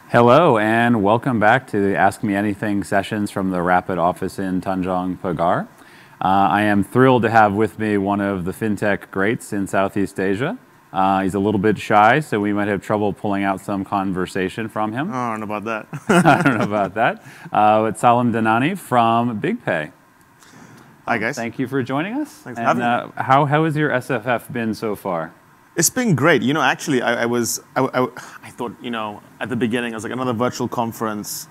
Hello and welcome back to the Ask Me Anything sessions from the Rapyd office in Tanjong Pagar. I am thrilled to have with me one of the fintech greats in Southeast Asia. He's a little bit shy, so we might have trouble pulling out some conversation from him. Oh, I don't know about that. I don't know about that. But Salim Dhanani from BigPay. Hi, guys. Thank you for joining us. Thanks for having me. How has your SFF been so far? It's been great. You know, actually, I thought, at the beginning, I was like, another virtual conference.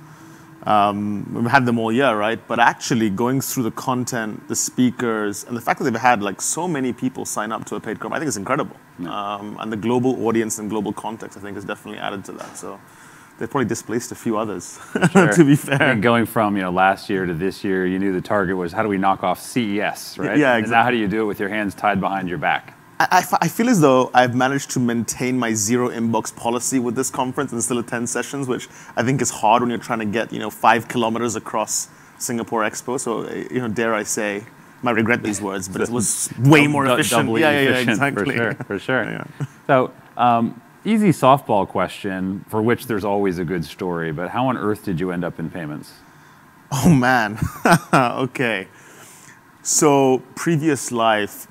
We've had them all year, right? But actually, going through the content, the speakers, and the fact that they've had like so many people sign up to a paid program, I think it's incredible. Yeah. And the global audience and global context, I think, has definitely added to that. So they've probably displaced a few others, sure. To be fair. And going from last year to this year, you knew the target was how do we knock off CES, right? Yeah, exactly. And now how do you do it with your hands tied behind your back? I feel as though I've managed to maintain my zero inbox policy with this conference and still attend sessions, which I think is hard when you're trying to get 5 kilometers across Singapore Expo. So dare I say, I might regret these words, but it was way more efficient. Doubly efficient, exactly. For sure. Yeah. So easy softball question for which there's always a good story, but how on earth did you end up in payments? Oh man, okay. So previous life,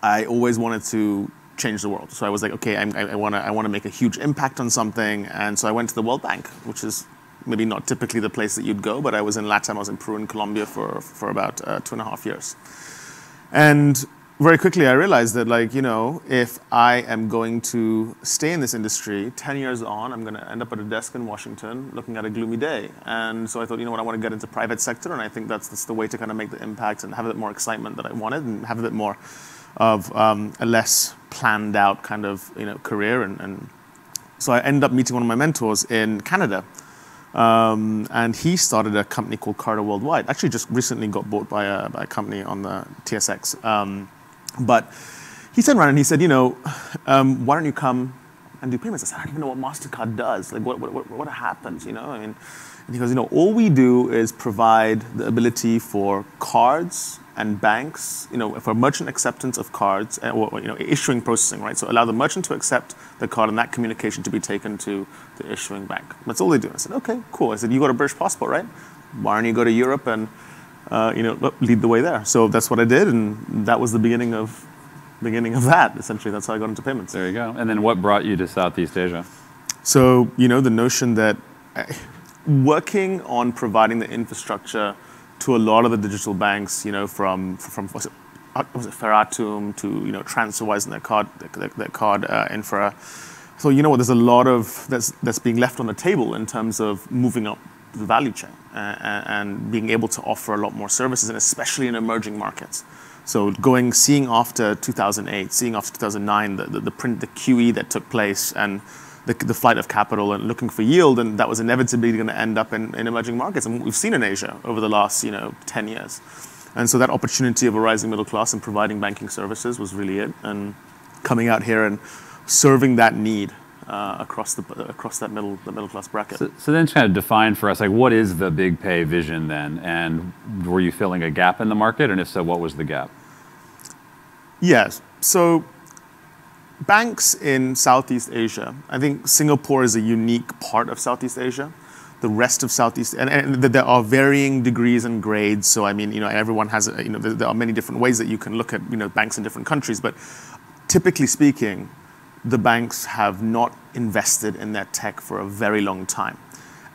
I always wanted to change the world. So I was like, okay, I want to make a huge impact on something. And so I went to the World Bank, which is maybe not typically the place that you'd go, but I was in Latam, I was in Peru and Colombia for about 2.5 years. And very quickly I realized that if I am going to stay in this industry, 10 years on, I'm going to end up at a desk in Washington looking at a gloomy day. And so I thought, I want to get into private sector, and I think that's the way to kind of make the impact and have a bit more excitement that I wanted and have a bit more of a less planned out kind of career, and so I ended up meeting one of my mentors in Canada, and he started a company called Carter Worldwide. Actually, just recently got bought by a company on the TSX. But he turned around and he said, why don't you come and do payments? I said, I don't even know what MasterCard does. Like, what happens? And he goes, all we do is provide the ability for cards and banks, for merchant acceptance of cards, or issuing processing, right? So allow the merchant to accept the card and that communication to be taken to the issuing bank. That's all they do. I said, okay, cool. I said, you got a British passport, right? Why don't you go to Europe and lead the way there? So that's what I did, and that was the beginning of that. Essentially, that's how I got into payments. There you go. And then what brought you to Southeast Asia? So the notion that working on providing the infrastructure to a lot of the digital banks, from was it Ferratum to TransferWise and their card infra. So there's a lot of that's being left on the table in terms of moving up the value chain and being able to offer a lot more services, and especially in emerging markets. So seeing after 2008, seeing after 2009, the QE that took place and the flight of capital and looking for yield, and that was inevitably going to end up in emerging markets. And we've seen in Asia over the last 10 years. And so that opportunity of a rising middle class and providing banking services was really it. And coming out here and serving that need across that middle class bracket. So then kind of define for us, what is the BigPay vision then? And were you filling a gap in the market? And if so, what was the gap? Yes. So banks in Southeast Asia, I think Singapore is a unique part of Southeast Asia. The rest of Southeast, and there are varying degrees and grades. So everyone has, there are many different ways that you can look at, banks in different countries. But typically speaking, the banks have not invested in their tech for a very long time.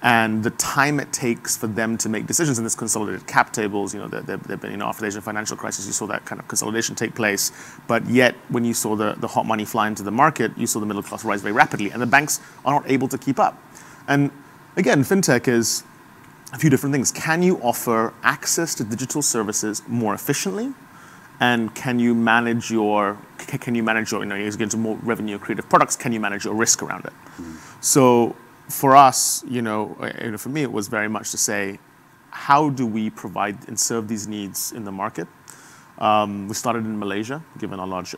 And the time it takes for them to make decisions in this consolidated cap tables, they've been, after the Asian financial crisis, you saw that kind of consolidation take place. But yet, when you saw the hot money fly into the market, you saw the middle class rise very rapidly, and the banks are not able to keep up. And again, fintech is a few different things. Can you offer access to digital services more efficiently? And can you manage your, as you get into more revenue accretive products, can you manage your risk around it? So for us, for me, it was very much to say, how do we provide and serve these needs in the market? We started in Malaysia, given our large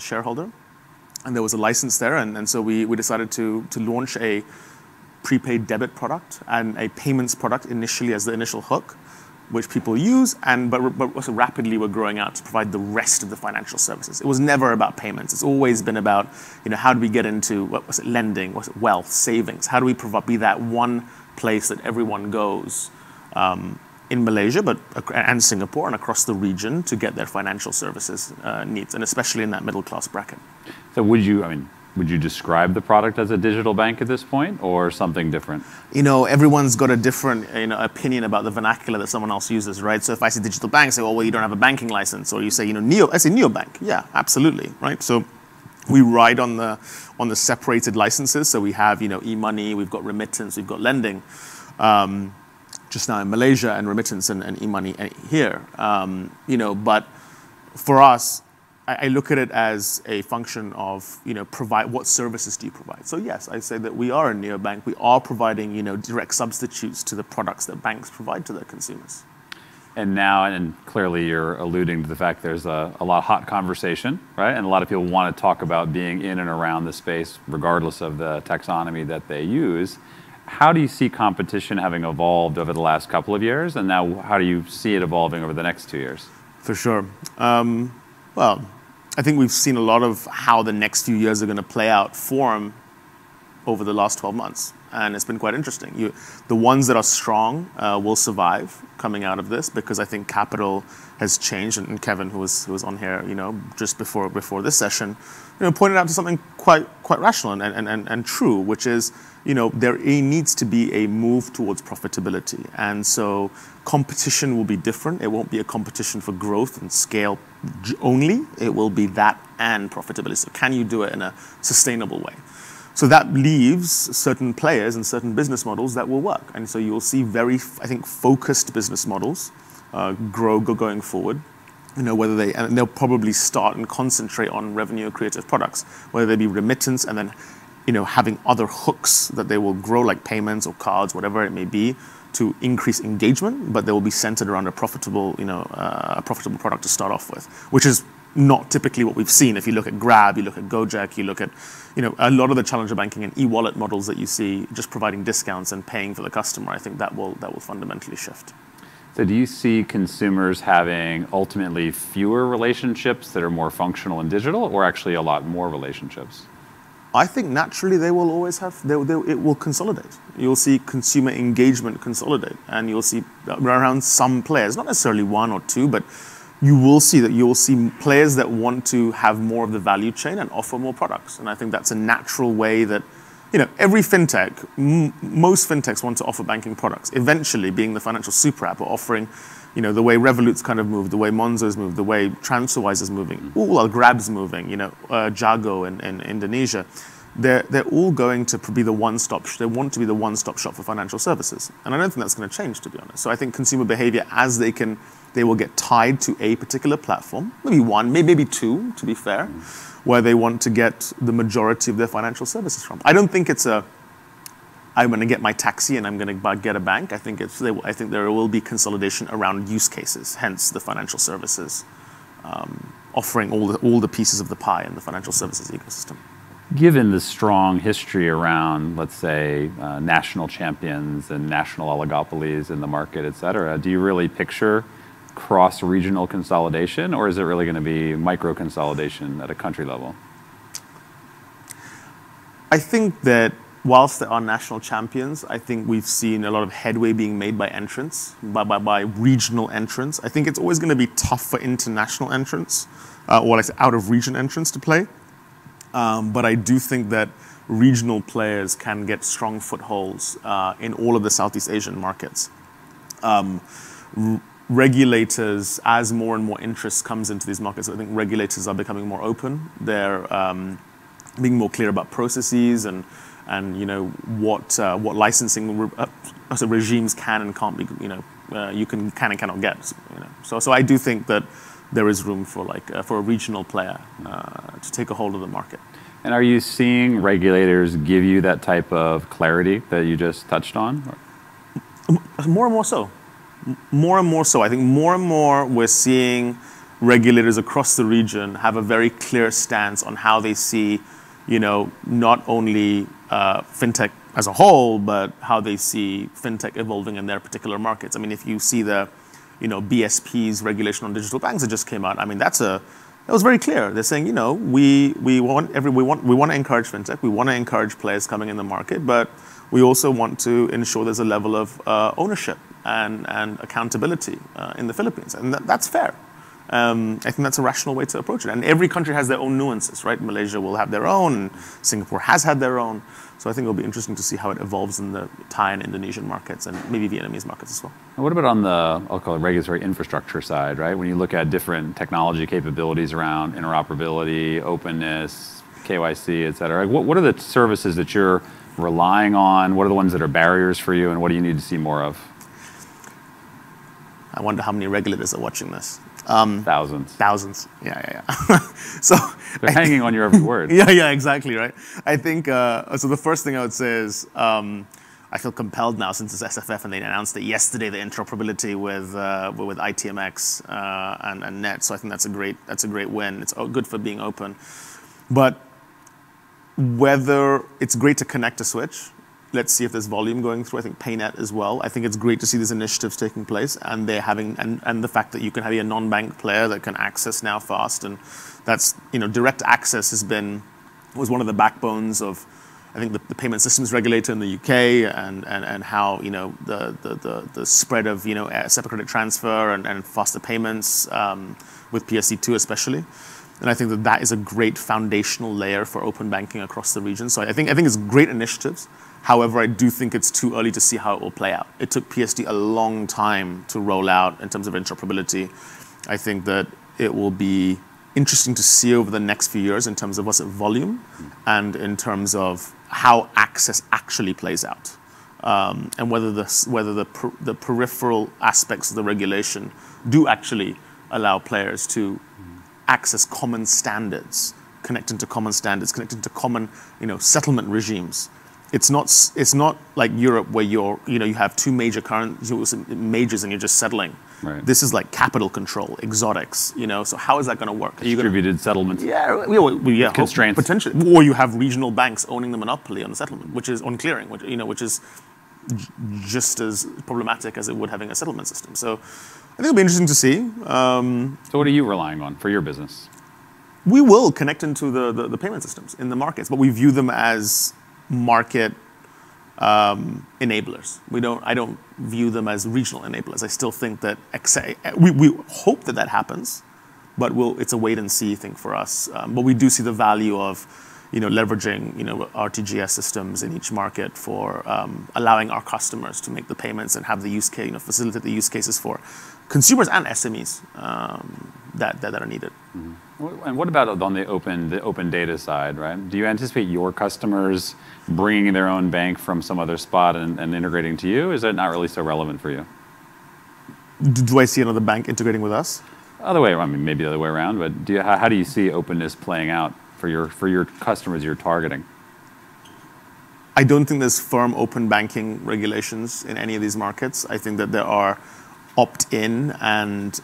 shareholder, and there was a license there, and so we decided to launch a prepaid debit product and a payments product initially as the initial hook. which people use, but also rapidly we're growing out to provide the rest of the financial services. It was never about payments. It's always been about, how do we get into, lending, wealth, savings? How do we be that one place that everyone goes in Malaysia and Singapore and across the region to get their financial services needs, and especially in that middle class bracket. So would you describe the product as a digital bank at this point, or something different? Everyone's got a different opinion about the vernacular that someone else uses, right? So if I say digital bank, I say, well, you don't have a banking license, or you say, I say neobank. Yeah, absolutely, right? So we ride on the separated licenses. So we have e-money, we've got remittance, we've got lending. Just now in Malaysia, and remittance and e-money here. But for us, I look at it as a function of, what services do you provide? So yes, I say that we are a neobank. We are providing, direct substitutes to the products that banks provide to their consumers. And now, and clearly you're alluding to the fact there's a lot of hot conversation, right? And a lot of people want to talk about being in and around the space, regardless of the taxonomy that they use. How do you see competition having evolved over the last couple of years? And now how do you see it evolving over the next 2 years? For sure. Well, I think we've seen a lot of how the next few years are going to play out form over the last 12 months. And it's been quite interesting. The ones that are strong will survive coming out of this, because I think capital has changed. And Kevin, who was on here, just before this session, pointed out to something quite rational and true, which is, there needs to be a move towards profitability. And so competition will be different. It won't be a competition for growth and scale only. It will be that and profitability. So can you do it in a sustainable way? So that leaves certain players and certain business models that will work. And so you'll see very, I think, focused business models going forward. And they'll probably start and concentrate on revenue creative products, whether they be remittance and then, having other hooks that they will grow, like payments or cards, whatever it may be, to increase engagement, but they will be centered around a profitable product to start off with, which is not typically what we've seen. If you look at Grab, you look at Gojek, you look at a lot of the challenger banking and e-wallet models that you see, just providing discounts and paying for the customer. I think that will fundamentally shift. So do you see consumers having ultimately fewer relationships that are more functional and digital, or actually a lot more relationships? I think naturally they will always have, it will consolidate. You'll see consumer engagement consolidate, and you'll see around some players, not necessarily one or two, but you'll see players that want to have more of the value chain and offer more products. And I think that's a natural way that, every fintech, most fintechs want to offer banking products. Eventually, being the financial super app, or offering, the way Revolut's kind of moved, the way Monzo's moved, the way TransferWise is moving, all our Grab's moving, Jago in Indonesia. They're all going to be the one-stop. They want to be the one-stop shop for financial services, and I don't think that's going to change, to be honest. So I think consumer behavior, as they will get tied to a particular platform, maybe one, maybe two, to be fair, where they want to get the majority of their financial services from. I don't think it's I'm going to get my taxi and I'm going to get a bank. I think there will be consolidation around use cases, hence the financial services, offering all the pieces of the pie in the financial services ecosystem. Given the strong history around, let's say, national champions and national oligopolies in the market, et cetera, do you really picture cross-regional consolidation, or is it really going to be micro-consolidation at a country level? I think that whilst there are national champions, I think we've seen a lot of headway being made by entrants, by regional entrants. I think it's always going to be tough for international entrants, or like out-of-region entrants to play. But I do think that regional players can get strong footholds in all of the Southeast Asian markets. Regulators, as more and more interest comes into these markets, I think regulators are becoming more open. They're being more clear about processes and what licensing regimes can and can't be, you can and cannot get. So I do think that there is room for a regional player to take a hold of the market. And are you seeing regulators give you that type of clarity that you just touched on? More and more so. More and more so. I think more and more we're seeing regulators across the region have a very clear stance on how they see, not only fintech as a whole, but how they see fintech evolving in their particular markets. I mean, if you see the BSP's regulation on digital banks that just came out. I mean, that was very clear. They're saying, we want to encourage fintech, we want to encourage players coming in the market, but we also want to ensure there's a level of ownership and accountability in the Philippines, and that's fair. I think that's a rational way to approach it. And every country has their own nuances, right? Malaysia will have their own, and Singapore has had their own. So I think it'll be interesting to see how it evolves in the Thai and Indonesian markets, and maybe Vietnamese markets as well. And what about on the, I'll call it regulatory infrastructure side, right? When you look at different technology capabilities around interoperability, openness, KYC, et cetera, what are the services that you're relying on? What are the ones that are barriers for you, and what do you need to see more of? I wonder how many regulators are watching this. Thousands. Thousands. Yeah. So they're hanging on your every word. Yeah, exactly, right? I think, so the first thing I would say is, I feel compelled now since it's SFF and they announced it yesterday, the interoperability with ITMX and Net. So I think that's a great win. It's good for being open. But whether it's great to connect a switch, let's see if there's volume going through. I think PayNet as well. I think it's great to see these initiatives taking place, and they're having, and the fact that you can have a non-bank player that can access now fast, and that's, direct access was one of the backbones of, I think, the payment systems regulator in the UK, and how the spread of separate credit transfer and faster payments with PSD2 especially. And I think that is a great foundational layer for open banking across the region. So I think it's great initiatives. However, I do think it's too early to see how it will play out. It took PSD a long time to roll out in terms of interoperability. I think that it will be interesting to see over the next few years in terms of what's at volume and in terms of how access actually plays out. And whether the peripheral aspects of the regulation do actually allow players to access common standards, connect into common settlement regimes. It's not like Europe where you have two major majors and you're just settling. Right. This is like capital control, exotics. So how is that going to work? Distributed settlements. Yeah, constraints potentially, or you have regional banks owning the monopoly on the settlement, which is on clearing, which is just as problematic as it would having a settlement system. So I think it'll be interesting to see. So what are you relying on for your business? We will connect into the payment systems in the markets, but we view them as market enablers. I don't view them as regional enablers. I still think that we hope that happens, but it's a wait and see thing for us. But we do see the value of leveraging RTGS systems in each market for allowing our customers to make the payments and have the use case, facilitate the use cases for consumers and SMEs that are needed. Mm-hmm. And what about on the open data side, right? Do you anticipate your customers bringing their own bank from some other spot and integrating to you? Is that not really so relevant for you? Do I see another bank integrating with us? Other way around, I mean, maybe the other way around, but how do you see openness playing out for your customers you're targeting? I don't think there's firm open banking regulations in any of these markets. I think that there are opt-in and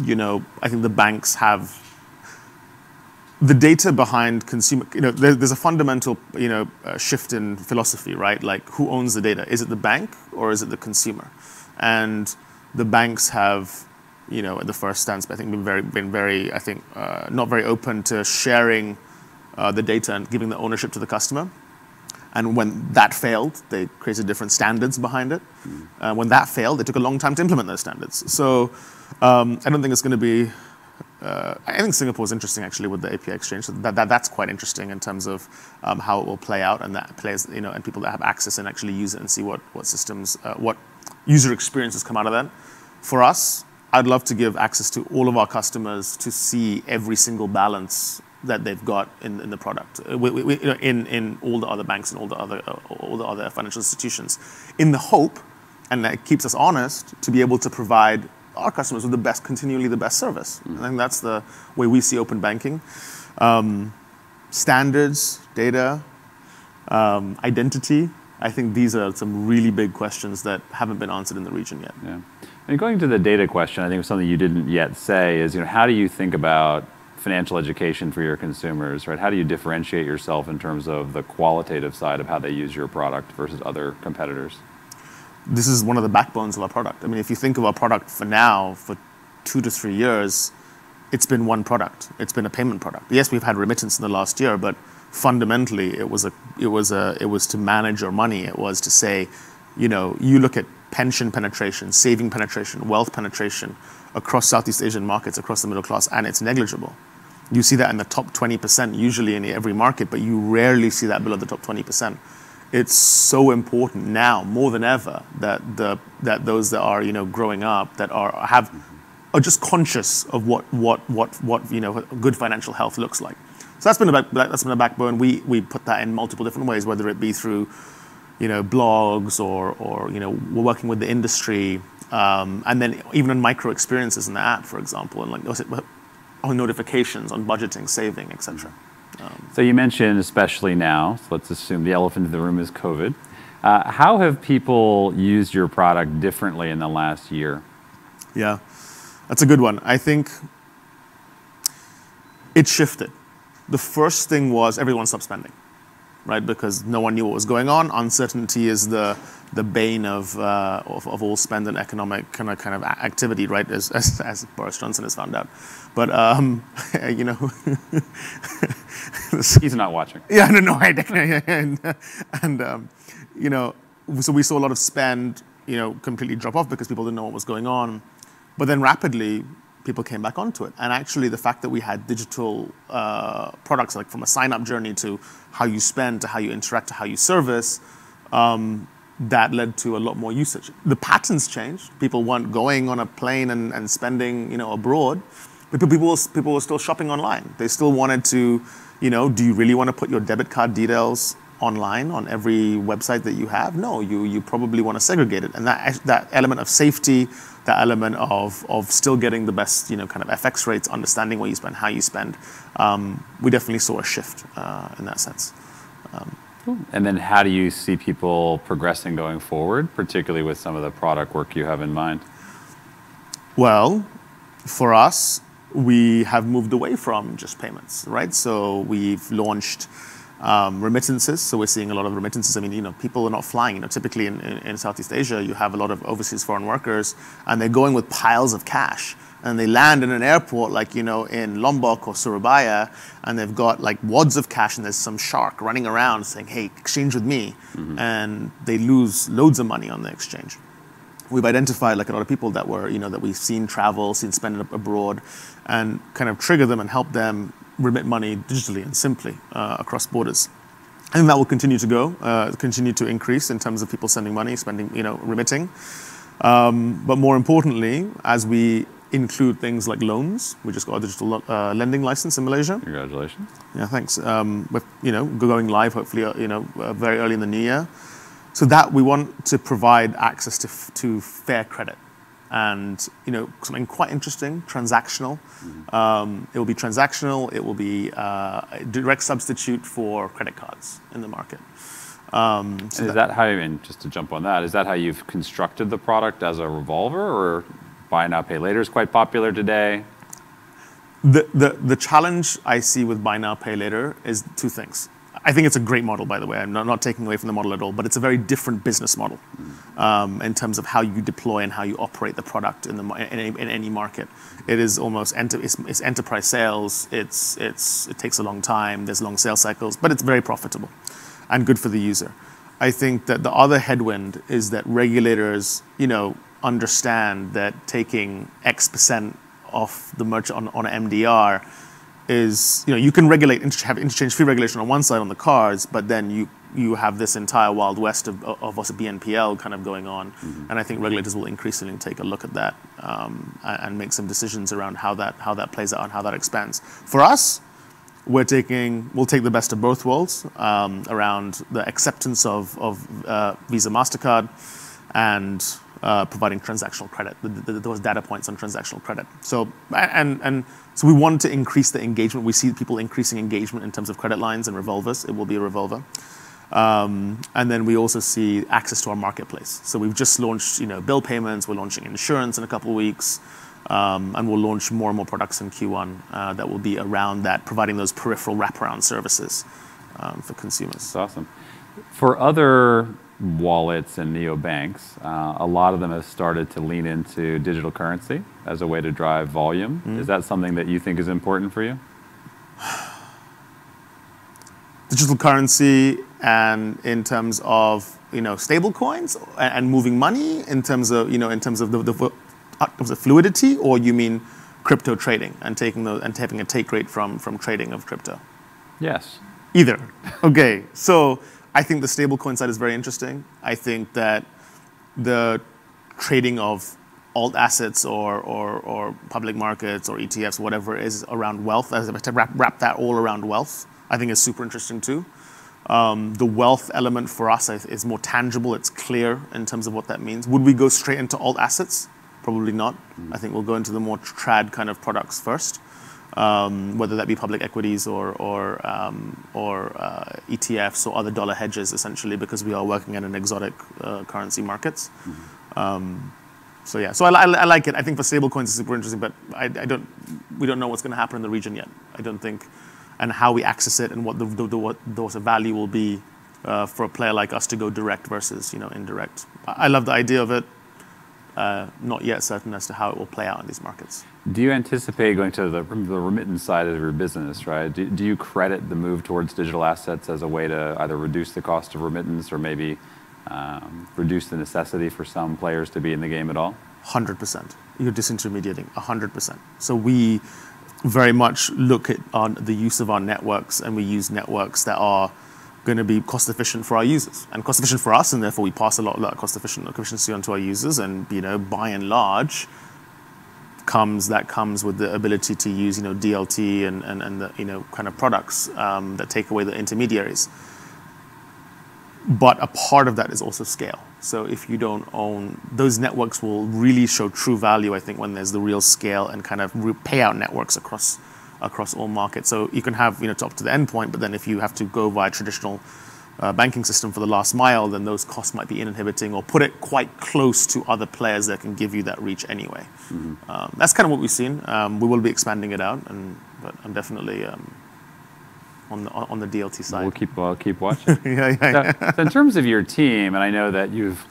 I think the banks have the data behind consumer. There's a fundamental shift in philosophy, right? Like, who owns the data? Is it the bank or is it the consumer? And the banks have, at the first stance, I think been very not very open to sharing the data and giving the ownership to the customer. And when that failed, they created different standards behind it. When that failed, it took a long time to implement those standards. So I don't think it's going to be. I think Singapore is interesting actually with the API exchange. So that's quite interesting in terms of how it will play out, and that players, and people that have access and actually use it and see what systems, what user experiences come out of that. For us, I'd love to give access to all of our customers to see every single balance that they've got in the product, in all the other banks and all the other financial institutions, in the hope, and that keeps us honest, to be able to provide our customers with continually the best service. I think that's the way we see open banking. Standards, data, identity. I think these are some really big questions that haven't been answered in the region yet. Yeah. And going to the data question, I think something you didn't yet say is, how do you think about financial education for your consumers, right? How do you differentiate yourself in terms of the qualitative side of how they use your product versus other competitors? this is one of the backbones of our product. I mean, if you think of our product for now, for 2 to 3 years, it's been one product. It's been a payment product. Yes, we've had remittance in the last year, but fundamentally, it was to manage your money. It was to say, you look at pension penetration, saving penetration, wealth penetration across Southeast Asian markets, across the middle class, and it's negligible. You see that in the top 20% usually in every market, but you rarely see that below the top 20%. It's so important now more than ever that those that are growing up that are just conscious of what good financial health looks like. So that's been a backbone. We put that in multiple different ways, whether it be through blogs or we're working with the industry, and then even on micro experiences in the app, for example, and on notifications, on budgeting, saving, etc. So you mentioned especially now, so let's assume the elephant in the room is COVID. How have people used your product differently in the last year? Yeah, that's a good one. I think it shifted. The first thing was everyone stopped spending, right? Because no one knew what was going on. Uncertainty is the bane of all spend and economic kind of activity, right? As Boris Johnson has found out. But he's not watching. Yeah, no, I definitely. And so we saw a lot of spend, completely drop off because people didn't know what was going on. But then rapidly, people came back onto it. And actually, the fact that we had digital products, like from a sign-up journey to how you spend, to how you interact, to how you service, that led to a lot more usage. The patterns changed. People weren't going on a plane and spending, abroad. But people were still shopping online. They still wanted to, do you really want to put your debit card details online on every website that you have? No, you probably want to segregate it. And that element of safety, that element of still getting the best, kind of FX rates, understanding what you spend, how you spend, we definitely saw a shift in that sense. And then how do you see people progressing going forward, particularly with some of the product work you have in mind? Well, for us, we have moved away from just payments, right? So we've launched remittances. So we're seeing a lot of remittances. I mean, people are not flying. Typically in Southeast Asia, you have a lot of overseas foreign workers, and they're going with piles of cash. And they land in an airport like, in Lombok or Surabaya, and they've got like wads of cash, and there's some shark running around saying, hey, exchange with me. Mm-hmm. And they lose loads of money on the exchange. We've identified like a lot of people that were, that we've seen travel, seen spend abroad, and kind of trigger them and help them remit money digitally and simply across borders. I think that will continue to continue to increase in terms of people sending money, spending, remitting. But more importantly, as we include things like loans, we just got a digital lending license in Malaysia. Congratulations. Yeah, thanks. With going live hopefully very early in the new year. So that we want to provide access to fair credit. And something quite interesting, transactional. Mm-hmm. It will be transactional. It will be a direct substitute for credit cards in the market. So is that how? And just to jump on that, is that how you've constructed the product as a revolver, or buy now pay later is quite popular today? The challenge I see with buy now pay later is two things. I think it's a great model, by the way. I'm not taking away from the model at all, but it's a very different business model in terms of how you deploy and how you operate the product in any market. It is almost it's enterprise sales. It takes a long time. There's long sales cycles, but it's very profitable and good for the user. I think that the other headwind is that regulators, understand that taking X% off the merchant on an MDR is, you can have interchange fee regulation on one side on the cards, but then you have this entire wild west of also BNPL kind of going on. Mm-hmm. And I think regulators will increasingly take a look at that and make some decisions around how that plays out and how that expands. For us, we'll take the best of both worlds around the acceptance of Visa, MasterCard, and providing transactional credit, those data points on transactional credit. So so we want to increase the engagement. We see people increasing engagement in terms of credit lines and revolvers. It will be a revolver. And then we also see access to our marketplace. So we've just launched, bill payments. We're launching insurance in a couple of weeks. And we'll launch more and more products in Q1 that will be around that, providing those peripheral wraparound services for consumers. That's awesome. For other wallets and neobanks, a lot of them have started to lean into digital currency as a way to drive volume. Is that something that you think is important for you? Digital currency, and in terms of stable coins and moving money, in terms of the fluidity, or you mean crypto trading and having a take rate from trading of crypto? Yes. Either. Okay. So I think the stablecoin side is very interesting. I think that the trading of alt assets or public markets or ETFs, whatever it is around wealth, as to wrap that all around wealth, I think is super interesting too. The wealth element for us is more tangible. It's clear in terms of what that means. Would we go straight into alt assets? Probably not. I think we'll go into the more trad kind of products first, whether that be public equities or ETFs or other dollar hedges, essentially, because we are working in an exotic currency markets. So yeah, so I like it. I think for stablecoins it's super interesting, but we don't know what's going to happen in the region yet. I don't think, and how we access it and what the value will be for a player like us to go direct versus indirect. I love the idea of it. Not yet certain as to how it will play out in these markets. Do you anticipate going to the remittance side of your business, right? Do you credit the move towards digital assets as a way to either reduce the cost of remittance or maybe reduce the necessity for some players to be in the game at all? 100%. You're disintermediating, 100%. So we very much look at the use of our networks, and we use networks that are going to be cost efficient for our users and cost efficient for us, and therefore we pass a lot of that efficiency onto our users. And by and large, comes with the ability to use DLT and the kind of products that take away the intermediaries. But a part of that is also scale. So if you don't own those networks, will really show true value, I think, when there's the real scale and kind of payout networks across all markets. So you can have top to the endpoint, but then if you have to go via traditional banking system for the last mile, then those costs might be inhibiting, or put it quite close to other players that can give you that reach anyway. That's kind of what we've seen. We will be expanding it out, but I'm definitely on the DLT side. We'll keep watching. Yeah. So in terms of your team, and I know that you've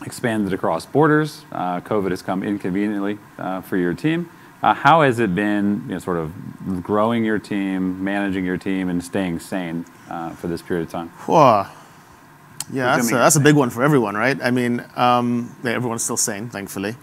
expanded across borders. COVID has come inconveniently for your team. How has it been, sort of growing your team, managing your team, and staying sane for this period of time? Yeah, that's a big one for everyone, right? I mean, everyone's still sane, thankfully.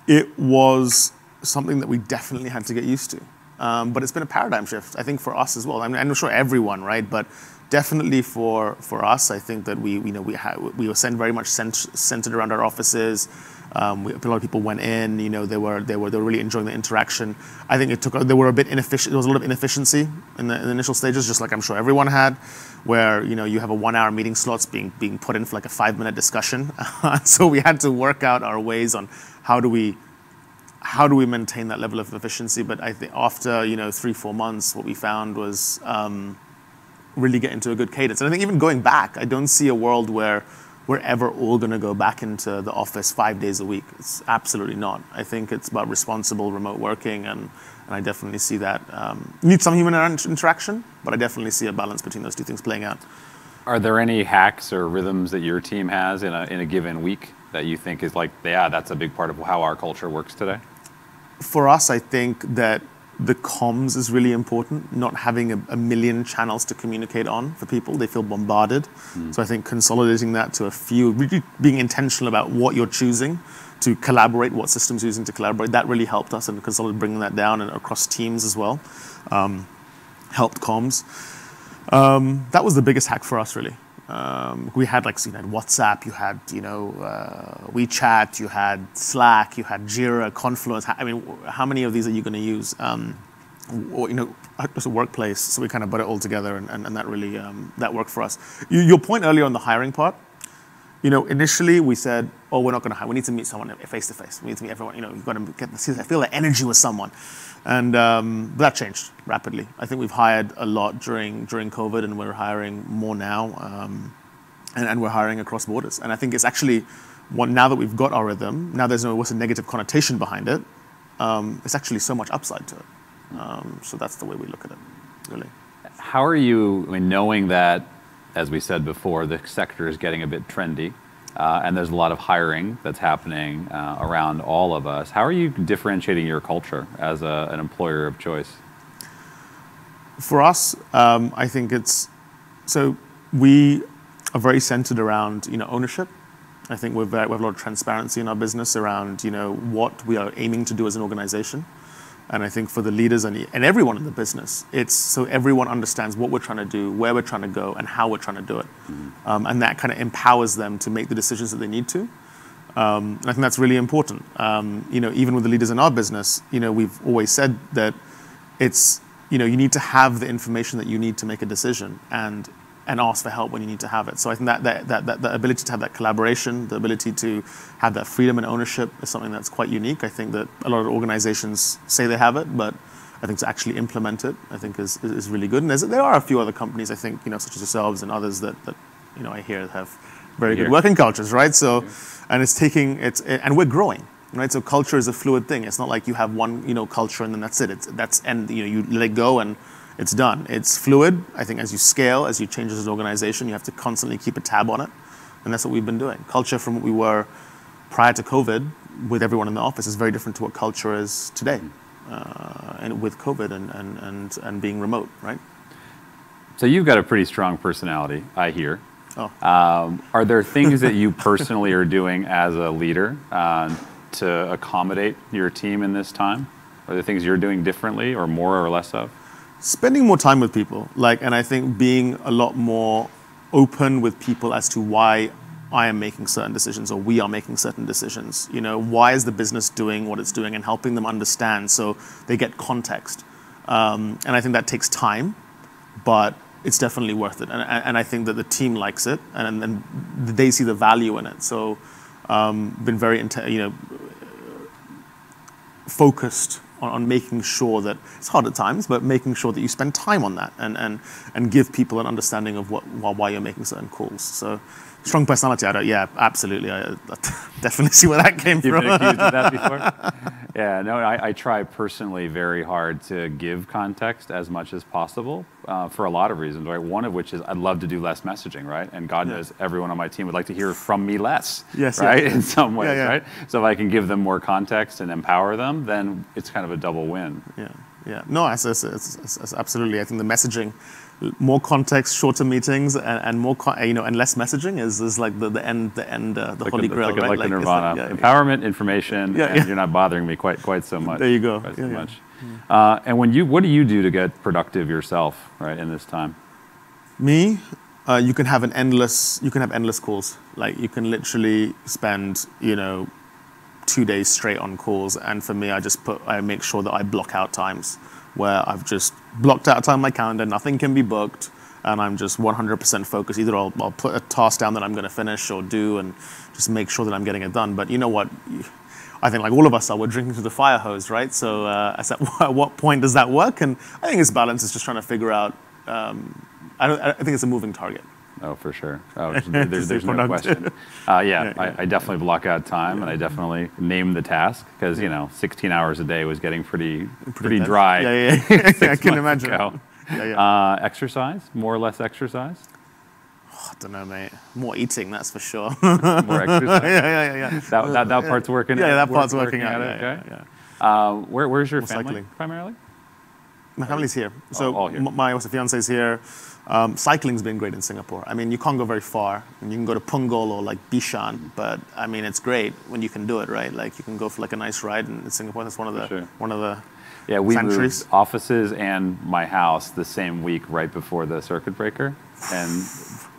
It was something that we definitely had to get used to, but it's been a paradigm shift, I think, for us as well. I mean, I'm not sure everyone, right, but definitely for us, I think that we were very much centered around our offices. A lot of people went in. They were really enjoying the interaction. I think they were a bit inefficient. There was a lot of inefficiency in the initial stages, just like I'm sure everyone had, where you have a 1-hour meeting slots being put in for like a 5-minute discussion. So we had to work out our ways on how do we maintain that level of efficiency. But I think after 3-4 months, what we found was really get into a good cadence. And I think even going back, I don't see a world where we're ever all going to go back into the office 5 days a week. It's absolutely not. I think it's about responsible remote working, and I definitely see that. You need some human interaction, but I definitely see a balance between those two things playing out. Are there any hacks or rhythms that your team has in a given week that you think is like, yeah, that's a big part of how our culture works today? For us, I think that the comms is really important, not having a million channels to communicate on for people. They feel bombarded. So I think consolidating that to a few, really being intentional about what you're choosing to collaborate, what systems you're using to collaborate, that really helped us, and bringing that down and across teams as well, helped comms. That was the biggest hack for us, really. We had you had WhatsApp, you had WeChat, you had Slack, you had Jira, Confluence. I mean, how many of these are you going to use? As a workplace, so we kind of put it all together, and that really that worked for us. Your point earlier on the hiring part, initially we said, oh, we're not going to hire. We need to meet someone face to face. We need to meet everyone. You've got to feel the energy with someone. And that changed rapidly. I think we've hired a lot during COVID, and we're hiring more now, and we're hiring across borders. And I think it's actually now that we've got our rhythm, now there's no negative connotation behind it. It's actually so much upside to it. So that's the way we look at it, really. how are you, I mean, knowing that, as we said before, the sector is getting a bit trendy, and there's a lot of hiring that's happening around all of us. How are you differentiating your culture as an employer of choice? For us, I think we are very centered around ownership. I think we have a lot of transparency in our business around what we are aiming to do as an organization. And I think for the leaders and everyone in the business, it's so everyone understands what we're trying to do, where we're trying to go, and how we're trying to do it. Mm-hmm. And that kind of empowers them to make the decisions that they need to. And I think that's really important. Even with the leaders in our business, we've always said that it's, you need to have the information that you need to make a decision and ask for help when you need to have it. So I think that ability to have that collaboration, the ability to have that freedom and ownership is something that's quite unique. I think that a lot of organizations say they have it, but I think to actually implement it, I think is really good. And there are a few other companies, I think, such as yourselves and others that I hear have very good working cultures, right? So, and and we're growing. Right, so culture is a fluid thing. It's not like you have one, culture and then that's it. You let go and it's done. It's fluid. I think as you scale, as you change as an organization, you have to constantly keep a tab on it, and that's what we've been doing. Culture from what we were prior to COVID, with everyone in the office, is very different to what culture is today, and with COVID and being remote, right? So you've got a pretty strong personality, I hear. Oh. Are there things that you personally are doing as a leader to accommodate your team in this time? Are there things you're doing differently or more or less of? Spending more time with people, and I think being a lot more open with people as to why I am making certain decisions or we are making certain decisions. Why is the business doing what it's doing, and helping them understand so they get context. And I think that takes time, but it's definitely worth it. And I think that the team likes it, and they see the value in it. So been very focused on making sure that it's hard at times, but making sure that you spend time on that and give people an understanding of why you're making certain calls. So strong personality. Absolutely. I definitely see where that came from. You've been accused of that before? Yeah, no, I try personally very hard to give context as much as possible for a lot of reasons, right? One of which is I'd love to do less messaging, right? And God knows everyone on my team would like to hear from me less, right? In some ways, right? So if I can give them more context and empower them, then it's kind of a double win. Yeah. No, it's absolutely. I think the messaging, more context, shorter meetings, and more, and less messaging is like the holy grail, right? Like the nirvana. Empowerment, information, and you're not bothering me quite so much. There you go. Quite so much. And what do you do to get productive yourself, right, in this time? Me, you can have endless calls. Like you can literally spend 2 days straight on calls, and for me, I make sure that I block out times where I've just blocked out time on my calendar, nothing can be booked, and I'm just 100% focused. Either I'll put a task down that I'm going to finish or do, and just make sure that I'm getting it done. But you know what? I think like all of us we're drinking through the fire hose, right? So at what point does that work? And I think it's balance. It's just trying to figure out. I think it's a moving target. Oh, for sure. Oh, there's no question. I definitely block out time, and I definitely name the task because 16 hours a day was getting pretty dry. I can imagine. Exercise, more or less exercise. Oh, I don't know, mate. More eating, that's for sure. More exercise. That part's working. Yeah, that part's working out. Okay. Where's your family cycling. Primarily? My family's here. So all here. My fiance's here. Cycling's been great in Singapore. I mean, you can't go very far, and you can go to Punggol or like Bishan, but I mean, it's great when you can do it, right? Like you can go for like a nice ride in Singapore. That's one of the we sanctuaries. Moved offices and my house the same week right before the circuit breaker, and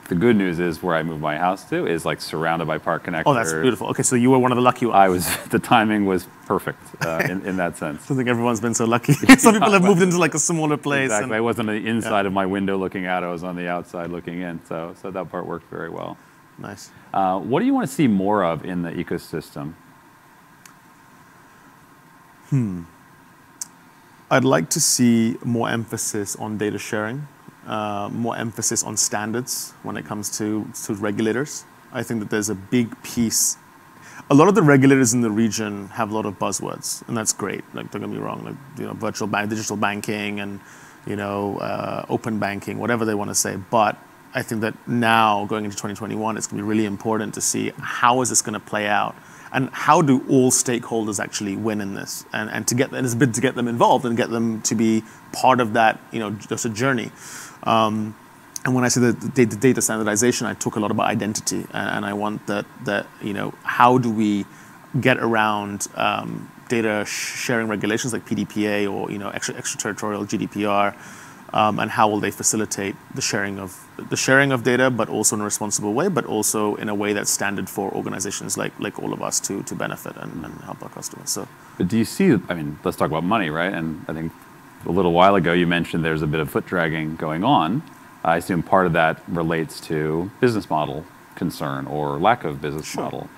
the good news is where I moved my house to is like surrounded by park connectors. Oh, that's beautiful. Okay, so you were one of the lucky ones. The timing was perfect in that sense. I don't think everyone's been so lucky. Some people have moved into like a smaller place. Exactly. I wasn't on the inside of my window looking out. I was on the outside looking in. So that part worked very well. Nice. What do you want to see more of in the ecosystem? I'd like to see more emphasis on data sharing. More emphasis on standards when it comes to regulators. I think that there's a big piece. A lot of the regulators in the region have a lot of buzzwords, and that's great. Like, don't get me wrong, like virtual bank, digital banking, and open banking, whatever they want to say. But I think that now, going into 2021, it's going to be really important to see how is this going to play out, and how do all stakeholders actually win in this, and it's been to get them involved and get them to be part of that, just a journey. And when I say the data standardization, I talk a lot about identity, and I want that how do we get around data sharing regulations like PDPA or extraterritorial GDPR, and how will they facilitate the sharing of data, but also in a responsible way, but also in a way that's standard for organizations like all of us to benefit and help our customers. So, but do you see? I mean, let's talk about money, right? And I think a little while ago you mentioned there's a bit of foot dragging going on. I assume part of that relates to business model concern or lack of business model.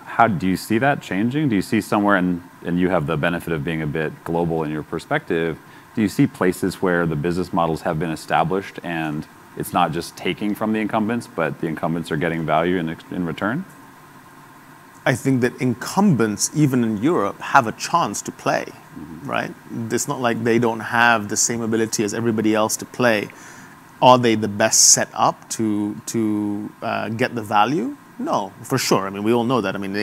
How do you see that changing? Do you see somewhere, and you have the benefit of being a bit global in your perspective, do you see places where the business models have been established and it's not just taking from the incumbents, but the incumbents are getting value in return? I think that incumbents, even in Europe, have a chance to play, right? It's not like they don't have the same ability as everybody else to play. Are they the best set up to get the value? No, for sure. I mean, we all know that. I mean,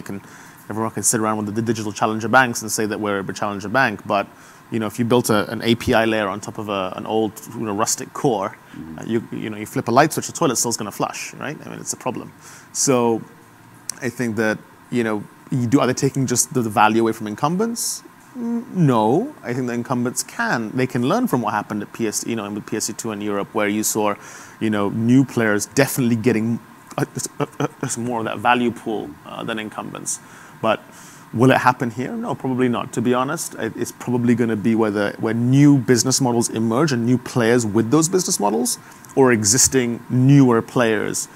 everyone can sit around with the digital challenger banks and say that we're a challenger bank, but if you built an API layer on top of an old rustic core, you flip a light switch, the toilet still's going to flush, right? I mean, it's a problem. So I think that are they taking just the value away from incumbents? No, I think the incumbents can learn from what happened at with PSD2 in Europe, where you saw, new players definitely getting more of that value pool than incumbents. But will it happen here? No, probably not. To be honest, it's probably going to be where new business models emerge and new players with those business models, or existing newer players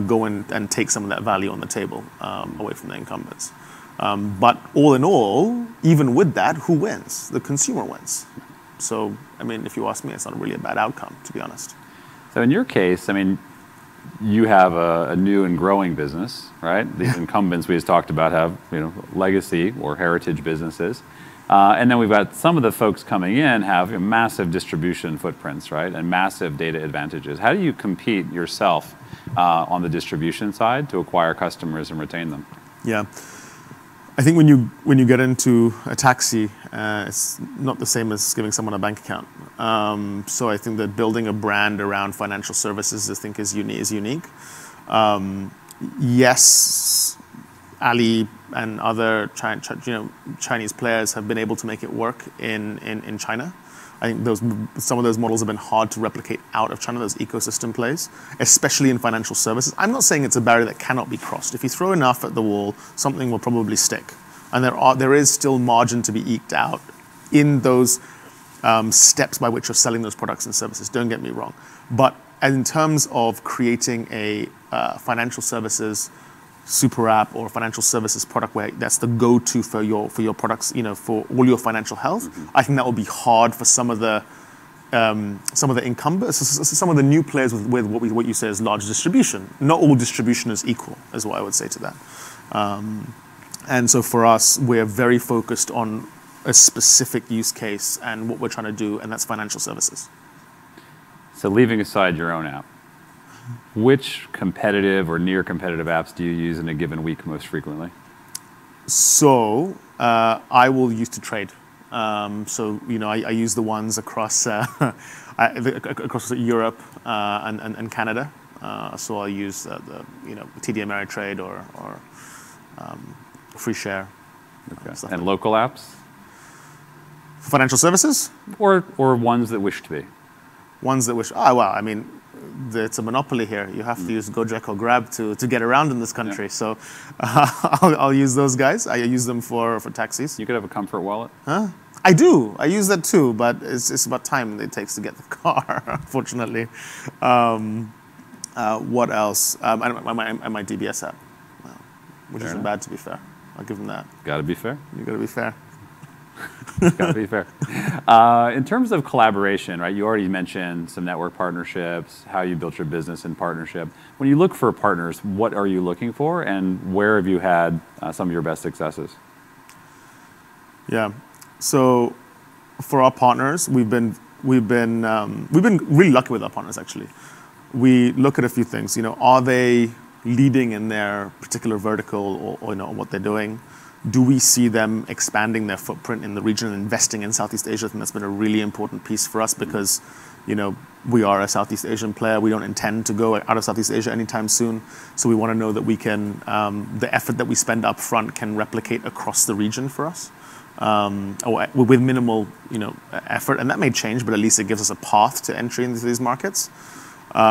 go and take some of that value on the table away from the incumbents. But all in all, even with that, who wins? The consumer wins. So, I mean, if you ask me, it's not really a bad outcome, to be honest. So in your case, I mean, you have a new and growing business, right? These incumbents we just talked about have, legacy or heritage businesses. And then we've got some of the folks coming in have massive distribution footprints, right? And massive data advantages. How do you compete yourself on the distribution side to acquire customers and retain them? Yeah. I think when you get into a taxi, it's not the same as giving someone a bank account. So I think that building a brand around financial services, I think, is unique. Yes, Ali and other Chinese players have been able to make it work in China. I think some of those models have been hard to replicate out of China, those ecosystem plays, especially in financial services. I'm not saying it's a barrier that cannot be crossed. If you throw enough at the wall, something will probably stick. And there is still margin to be eked out in those steps by which you're selling those products and services, don't get me wrong. But in terms of creating a financial services super app or financial services product where that's the go-to for your products, for all your financial health, I think that will be hard for some of the incumbents, some of the new players with what you say is large distribution. Not all distribution is equal, is what I would say to that. And so for us, we're very focused on a specific use case and what we're trying to do, and that's financial services. So leaving aside your own app, which competitive or near competitive apps do you use in a given week most frequently? So I will use to trade. I use the ones across Europe and Canada. So I'll use the TD Ameritrade or Free Share. Okay. And local apps? Financial services? Or ones that wish to be? Ones that wish. Oh, well, I mean, it's a monopoly here. You have to use Gojek or Grab to get around in this country. Yeah. So I'll use those guys. I use them for taxis. You could have a comfort wallet. Huh? I do. I use that too, but it's about time it takes to get the car, unfortunately. What else? And my DBS app, which isn't bad, to be fair. I'll give them that. Got to be fair. You got to be fair. Got to be fair. In terms of collaboration, right? You already mentioned some network partnerships, how you built your business in partnership. When you look for partners, what are you looking for, and where have you had some of your best successes? Yeah. So for our partners, we've been we've been really lucky with our partners, actually. We look at a few things. Are they leading in their particular vertical or what they're doing? Do we see them expanding their footprint in the region and investing in Southeast Asia? I think that's been a really important piece for us because, we are a Southeast Asian player. We don't intend to go out of Southeast Asia anytime soon. So we want to know that we can, the effort that we spend up front can replicate across the region for us. Or with minimal, effort. And that may change, but at least it gives us a path to entry into these markets. We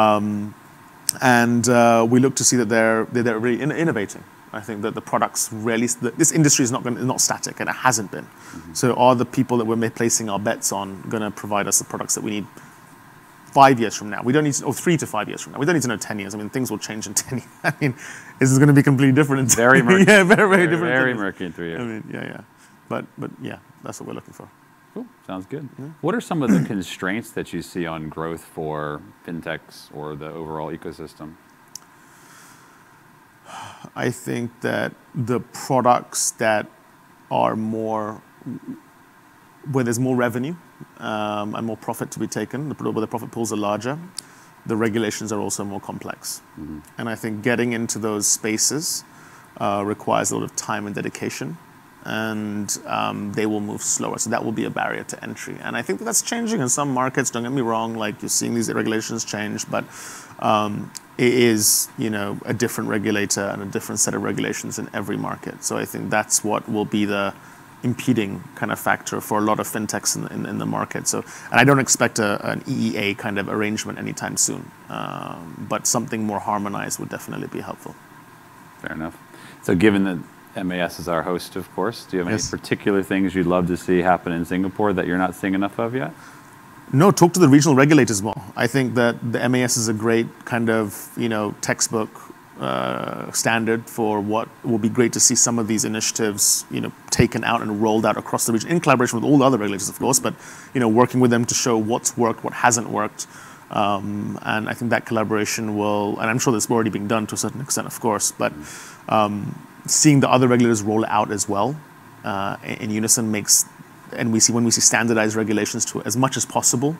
look to see that they're really innovating. I think that the products really, this industry is not static, and it hasn't been. Mm-hmm. So are the people that we're placing our bets on going to provide us the products that we need 5 years from now? We don't need to, or 3 to 5 years from now. We don't need to know 10 years. I mean, things will change in 10 years. I mean, this is going to be completely different. Very murky. Yeah, very different. Very murky in 3 years. I mean, yeah. But yeah, that's what we're looking for. Cool. Sounds good. Yeah. What are some of the constraints that you see on growth for fintechs or the overall ecosystem? I think that the products that are more, where there's more revenue and more profit to be taken, where the profit pools are larger, the regulations are also more complex. Mm-hmm. And I think getting into those spaces requires a lot of time and dedication, and they will move slower. So that will be a barrier to entry. And I think that's changing in some markets. Don't get me wrong, like you're seeing these regulations change, but it is, a different regulator and a different set of regulations in every market. So I think that's what will be the impeding kind of factor for a lot of fintechs in the market. So, and I don't expect an EEA kind of arrangement anytime soon, but something more harmonized would definitely be helpful. Fair enough. So given that MAS is our host, of course, do you have any particular things you'd love to see happen in Singapore that you're not seeing enough of yet? No, talk to the regional regulators more. I think that the MAS is a great kind of, textbook standard for what will be great to see some of these initiatives, taken out and rolled out across the region in collaboration with all the other regulators, of course, but, working with them to show what's worked, what hasn't worked. And I think that collaboration will, and I'm sure that's already being done to a certain extent, of course, but seeing the other regulators roll out as well in unison makes, and when we see standardized regulations to as much as possible,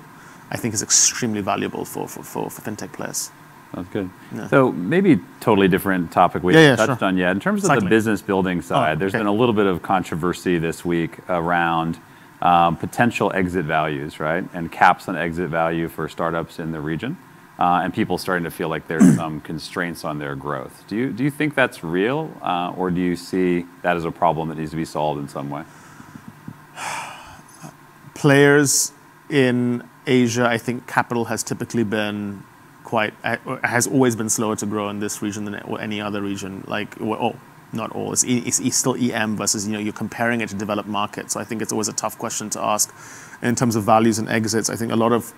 I think is extremely valuable for fintech players. Sounds good. Yeah. So maybe totally different topic we haven't touched on yet. In terms of the business building side, there's been a little bit of controversy this week around potential exit values, right? And caps on exit value for startups in the region. And people starting to feel like there's some constraints on their growth. Do you think that's real? Or do you see that as a problem that needs to be solved in some way? Players in Asia, I think capital has typically been has always been slower to grow in this region than any other region. Not all. It's still EM versus, you're comparing it to developed markets. So I think it's always a tough question to ask in terms of values and exits. I think a lot of,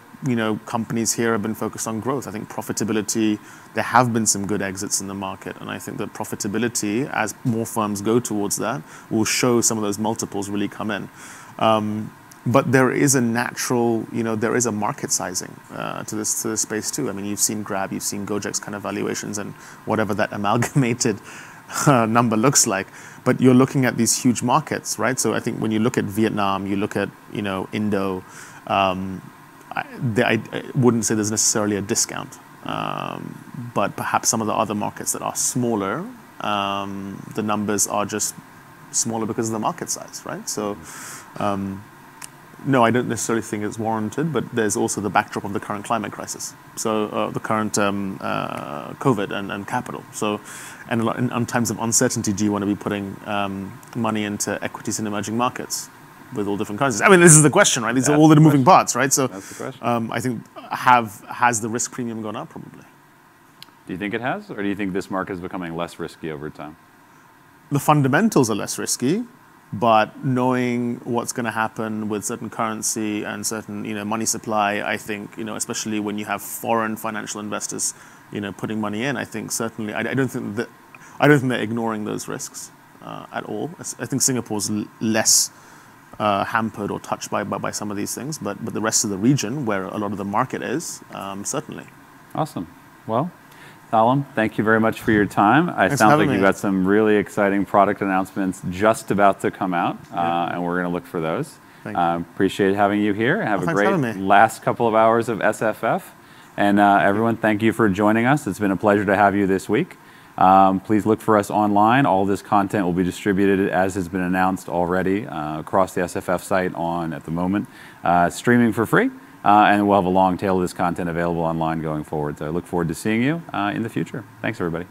companies here have been focused on growth. I think profitability, there have been some good exits in the market. And I think that profitability, as more firms go towards that, will show some of those multiples really come in. But there is a natural, there is a market sizing to this space too. I mean, you've seen Grab, you've seen Gojek's kind of valuations and whatever that amalgamated number looks like. But you're looking at these huge markets, right? So I think when you look at Vietnam, you look at, Indo, I wouldn't say there's necessarily a discount. But perhaps some of the other markets that are smaller, the numbers are just smaller because of the market size, right? So, no, I don't necessarily think it's warranted, but there's also the backdrop of the current climate crisis. So the current COVID and capital. So, and in times of uncertainty, do you want to be putting money into equities in emerging markets with all different currencies? I mean, this is the question, right? These are all the moving parts, right? So that's the question. I think has the risk premium gone up? Probably. Do you think it has, or do you think this market is becoming less risky over time? The fundamentals are less risky. But knowing what's going to happen with certain currency and certain, money supply, I think, especially when you have foreign financial investors, putting money in, I think certainly, I don't think they're ignoring those risks at all. I think Singapore's less hampered or touched by some of these things, but the rest of the region, where a lot of the market is, certainly. Awesome. Well, Salim, thank you very much for your time. It sounds like you've got some really exciting product announcements just about to come out, and we're going to look for those. Thank you. Appreciate having you here. Have a thanks for great having me. last couple of hours of SFF. And everyone, thank you for joining us. It's been a pleasure to have you this week. Please look for us online. All this content will be distributed, as has been announced already, across the SFF site at the moment, streaming for free. And we'll have a long tail of this content available online going forward. So I look forward to seeing you in the future. Thanks, everybody.